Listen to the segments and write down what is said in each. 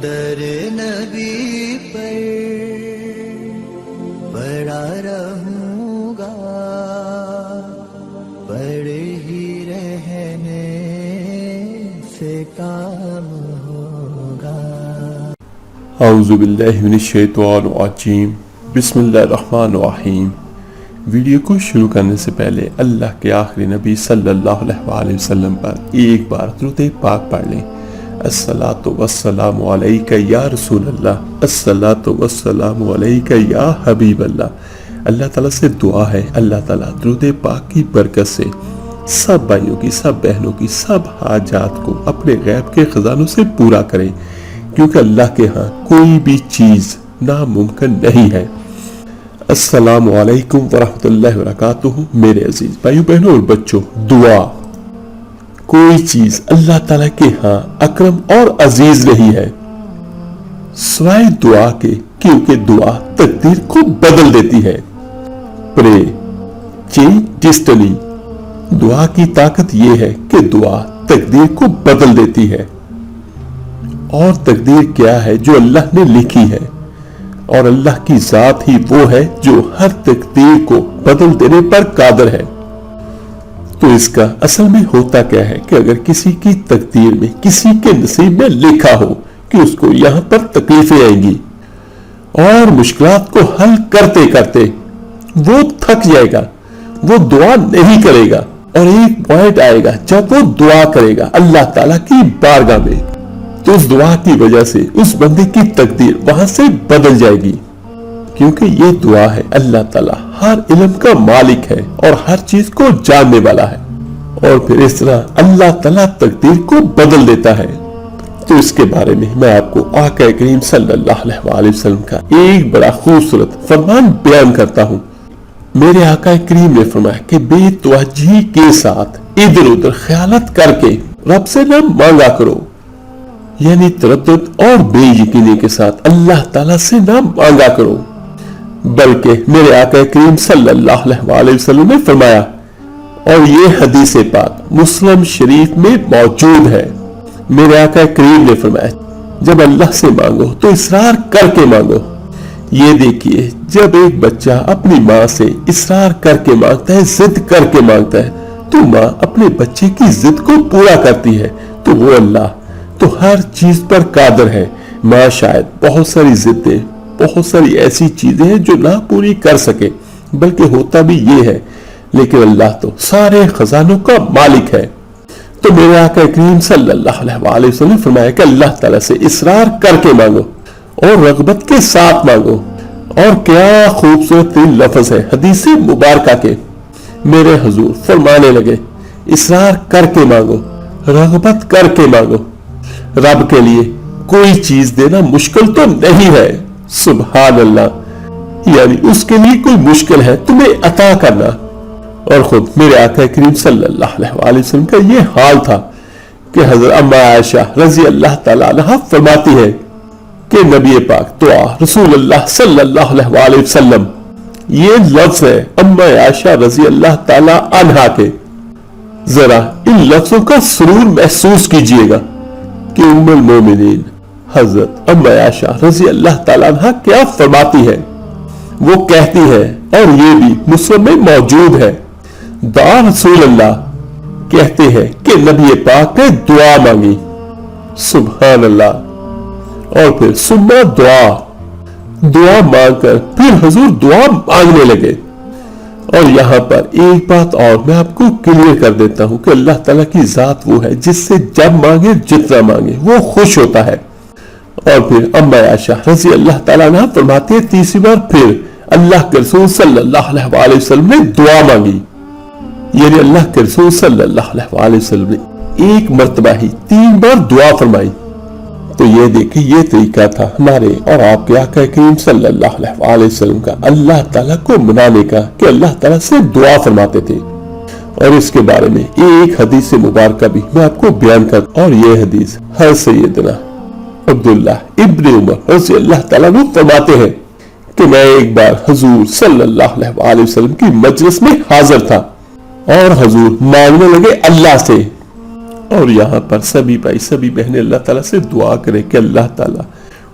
در نبی پر پڑا رہوں گا، پڑے ہی رہنے سے کام ہوگا۔ اعوذ باللہ من الشیطان الرجیم، بسم اللہ الرحمن الرحیم۔ ویڈیو کو شروع کرنے سے پہلے اللہ کے آخری نبی صلی اللہ علیہ وسلم پر ایک بار درود پاک پڑھ لیں۔ الصلاۃ والسلام علیکہ یا رسول اللہ، الصلاۃ والسلام علیکہ یا حبیب اللہ۔ اللہ تعالیٰ سے دعا ہے اللہ تعالیٰ درود پاک کی برکت سے سب بھائیوں کی، سب بہنوں کی، سب حاجات کو اپنے غیب کے خزانوں سے پورا کریں، کیونکہ اللہ کے ہاں کوئی بھی چیز ناممکن نہیں ہے۔ السلام علیکم ورحمۃ اللہ وبرکاتہ۔ میرے عزیز بھائیوں بہنوں اور بچوں، دعا کوئی چیز اللہ تعالیٰ کے ہاں اکرم اور عزیز نہیں ہے سوائے دعا کے، کیونکہ دعا تقدیر کو بدل دیتی ہے۔ پرے چینج ڈیسٹنی، دعا کی طاقت یہ ہے کہ دعا تقدیر کو بدل دیتی ہے۔ اور تقدیر کیا ہے؟ جو اللہ نے لکھی ہے، اور اللہ کی ذات ہی وہ ہے جو ہر تقدیر کو بدل دینے پر قادر ہے۔ تو اس کا اصل میں ہوتا کیا ہے کہ اگر کسی کی تقدیر میں، کسی کے نصیب میں لکھا ہو کہ اس کو یہاں پر تکلیفیں آئیں گی اور مشکلات کو حل کرتے کرتے وہ تھک جائے گا، وہ دعا نہیں کرے گا، اور ایک پوائنٹ آئے گا جب وہ دعا کرے گا اللہ تعالیٰ کی بارگاہ میں، تو اس دعا کی وجہ سے اس بندے کی تقدیر وہاں سے بدل جائے گی، کیونکہ یہ دعا ہے۔ اللہ تعالیٰ ہر علم کا مالک ہے اور ہر چیز کو جاننے والا ہے، اور پھر اس طرح اللہ تعالیٰ تقدیر کو بدل دیتا ہے۔ تو اس کے بارے میں میں آپ کو آقا کریم صلی اللہ علیہ وسلم کا ایک بڑا خوبصورت فرمان بیان کرتا ہوں۔ میرے آقا کریم نے فرمایا کہ بے توجہی کے ساتھ ادھر ادھر خیالت کر کے رب سے نہ مانگا کرو، یعنی تردد اور بے یقینی کے ساتھ اللہ تعالیٰ سے نہ مانگا کرو، بلکہ میرے آقا کریم صلی اللہ علیہ وسلم نے فرمایا، اور یہ حدیث پاک مسلم شریف میں موجود ہے، میرے آقا کریم نے فرمایا جب اللہ سے مانگو تو اصرار کر کے مانگو۔ یہ دیکھیے، جب ایک بچہ اپنی ماں سے اصرار کر کے مانگتا ہے، ضد کر کے مانگتا ہے، تو ماں اپنے بچے کی ضد کو پورا کرتی ہے، تو وہ اللہ تو ہر چیز پر قادر ہے۔ ماں شاید بہت ساری ضدیں، بہت ساری ایسی چیزیں ہیں جو نہ پوری کر سکے، بلکہ ہوتا بھی یہ ہے، لیکن اللہ تو سارے خزانوں کا مالک ہے۔ تو میرے آقا کریم صلی اللہ علیہ وسلم نے فرمایا کہ اللہ تعالیٰ سے اصرار کر کے مانگو اور رغبت کے ساتھ مانگو۔ اور کیا خوبصورت لفظ ہے حدیث مبارکہ کے، میرے حضور فرمانے لگے اصرار کر کے مانگو، رغبت کر کے مانگو، رب کے لیے کوئی چیز دینا مشکل تو نہیں ہے۔ سبحان اللہ، یعنی اس کے لیے کوئی مشکل ہے تمہیں عطا کرنا۔ اور خود میرے آقا کریم صلی اللہ علیہ وسلم کا یہ حال تھا کہ حضرت اما عائشہ رضی اللہ تعالی عنہا فرماتی ہے کہ نبی پاک دعا رسول اللہ صلی اللہ علیہ وسلم، یہ لفظ ہے اما عائشہ رضی اللہ تعالی عنہا کے۔ ذرا ان لفظوں کا سرور محسوس کیجئے گا کہ ام المومنین حضرت اما عائشہ رضی اللہ تعالی عنہا کیا فرماتی ہے۔ وہ کہتی ہے، اور یہ بھی مسلم میں موجود ہے، دعا رسول اللہ، کہتے ہیں کہ نبی پاک نے دعا مانگی، سبحان اللہ، اور پھر سما دعا مانگ کر پھر حضور دعا مانگنے لگے۔ اور یہاں پر ایک بات اور میں آپ کو کلیئر کر دیتا ہوں کہ اللہ تعالیٰ کی ذات وہ ہے جس سے جب مانگے جتنا مانگے وہ خوش ہوتا ہے۔ اور پھر اما عائشہ رضی اللہ تعالیٰ عنہ فرماتے ہیں تیسری بار پھر اللہ کے رسول صلی اللہ علیہ وسلم نے دعا مانگی، یعنی اللہ کے رسول صلی اللہ علیہ وسلم نے ایک مرتبہ ہی 3 بار دعا فرمائی۔ تو یہ دیکھیں، یہ طریقہ تھا ہمارے اور آپ کے آقا کریم صلی اللہ علیہ وسلم کا اللہ تعالیٰ کو منانے کا، کہ اللہ تعالیٰ سے دعا فرماتے تھے۔ اور اس کے بارے میں ایک حدیث مبارکہ بھی میں آپ کو بیان کرتا ہوں، اور یہ حدیث حضرت سیدنا عبداللہ ابن عمر رضی اللہ تعالیٰ عنہ فرماتے ہیں کہ میں ایک بار حضور صلی اللہ علیہ وسلم کی مجلس میں حاضر تھا، اور حضور مانگنے لگے اللہ سے، اور یہاں پر سبھی بھائی سبھی بہنیں اللہ تعالیٰ سے دعا کریں کہ اللہ تعالیٰ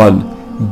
1,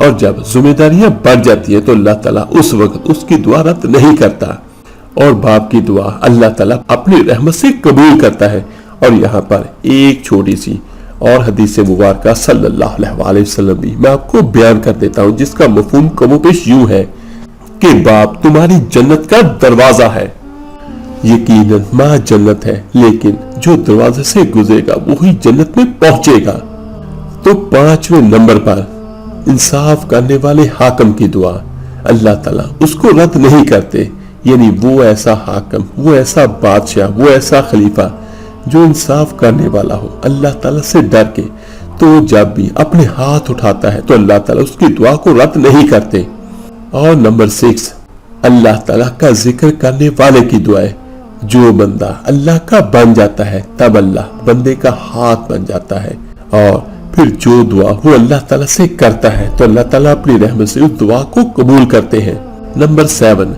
اور جب ذمہ داریاں بڑھ جاتی ہیں تو اللہ تعالیٰ اس وقت اس کی دعا رد نہیں کرتا، اور باپ کی دعا اللہ تعالیٰ اپنی رحمت سے قبول کرتا ہے۔ اور یہاں پر ایک چھوٹی سی اور حدیث مبارکہ صلی اللہ علیہ وسلم بھی میں آپ کو بیان کر دیتا ہوں، جس کا مفہوم کم و بیش یوں ہے کہ باپ تمہاری جنت کا دروازہ ہے۔ یقیناً ماں جنت ہے، لیکن جو دروازے سے گزرے گا وہی جنت میں پہنچے گا۔ تو 5ویں نمبر پر انصاف کرنے والے حاکم کی دعا اللہ تعالیٰ اس کو رد نہیں کرتے، یعنی وہ ایسا حاکم، وہ ایسا بادشاہ، وہ ایسا خلیفہ جو انصاف کرنے والا ہو اللہ تعالیٰ سے ڈر کے، تو جب بھی اپنے ہاتھ اٹھاتا ہے تو اللہ تعالیٰ اس کی دعا کو رد نہیں کرتے۔ اور نمبر 6 اللہ تعالیٰ کا ذکر کرنے والے کی دعا ہے۔ جو بندہ اللہ کا بن جاتا ہے تب اللہ بندے کا ہاتھ بن جاتا ہے، اور پھر جو دعا وہ اللہ تعالیٰ سے کرتا ہے تو اللہ تعالیٰ اپنی رحمت سے اس دعا کو قبول کرتے ہیں۔ نمبر 7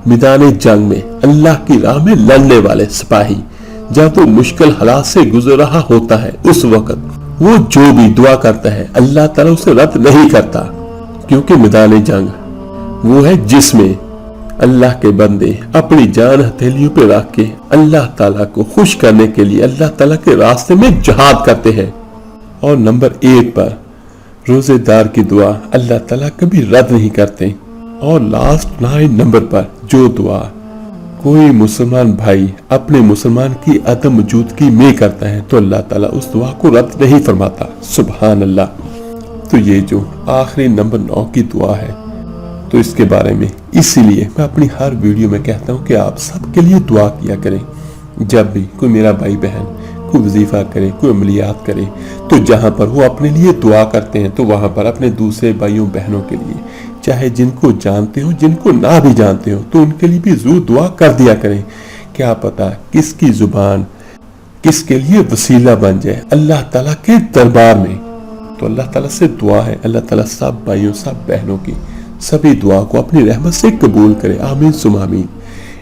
میدان جنگ میں اللہ کی راہ میں لڑنے والے سپاہی جب وہ مشکل حالات سے گزر رہا ہوتا ہے، اس وقت وہ جو بھی دعا کرتا ہے اللہ تعالیٰ اسے رد نہیں کرتا، کیونکہ میدان جنگ وہ ہے جس میں اللہ کے بندے اپنی جان ہتھیلیوں پہ رکھ کے اللہ تعالیٰ کو خوش کرنے کے لیے اللہ تعالیٰ کے راستے میں جہاد کرتے ہیں۔ اور نمبر 8 پر روزے دار کی دعا اللہ تعالیٰ کبھی رد نہیں کرتے۔ اور لاسٹ 9 نمبر پر جو دعا کوئی مسلمان بھائی اپنے مسلمان کی عدم موجودگی میں کرتا ہے تو اللہ تعالیٰ اس دعا کو رد نہیں فرماتا۔ سبحان اللہ۔ تو یہ جو آخری نمبر 9 کی دعا ہے، تو اس کے بارے میں اسی لیے میں اپنی ہر ویڈیو میں کہتا ہوں کہ آپ سب کے لیے دعا کیا کریں۔ جب بھی کوئی میرا بھائی بہن کوئی وظیفہ کرے، کوئی عملیات کرے، تو جہاں پر وہ اپنے لیے دعا کرتے ہیں تو وہاں پر اپنے دوسرے بھائیوں بہنوں کے لیے، چاہے جن کو جانتے ہو جن کو نہ بھی جانتے ہو، تو ان کے لیے بھی ضرور دعا کر دیا کریں۔ کیا پتا کس کی زبان کس کے لیے وسیلہ بن جائے اللہ تعالیٰ کے دربار میں۔ تو اللہ تعالیٰ سے دعا ہے اللہ تعالیٰ سب بھائیوں سب بہنوں کی سبھی دعا کو اپنی رحمت سے قبول کرے، آمین ثم آمین۔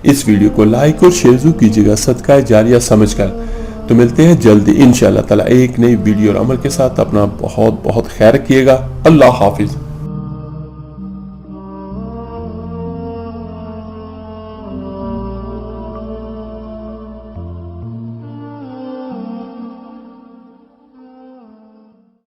اس ویڈیو کو لائک اور شیئر ضرور کیجیے گا صدقہ جاریہ سمجھ کر۔ تو ملتے ہیں جلدی انشاءاللہ تعالیٰ ایک نئی ویڈیو اور عمل کے ساتھ۔ اپنا بہت بہت خیر کیے گا۔ اللہ حافظ۔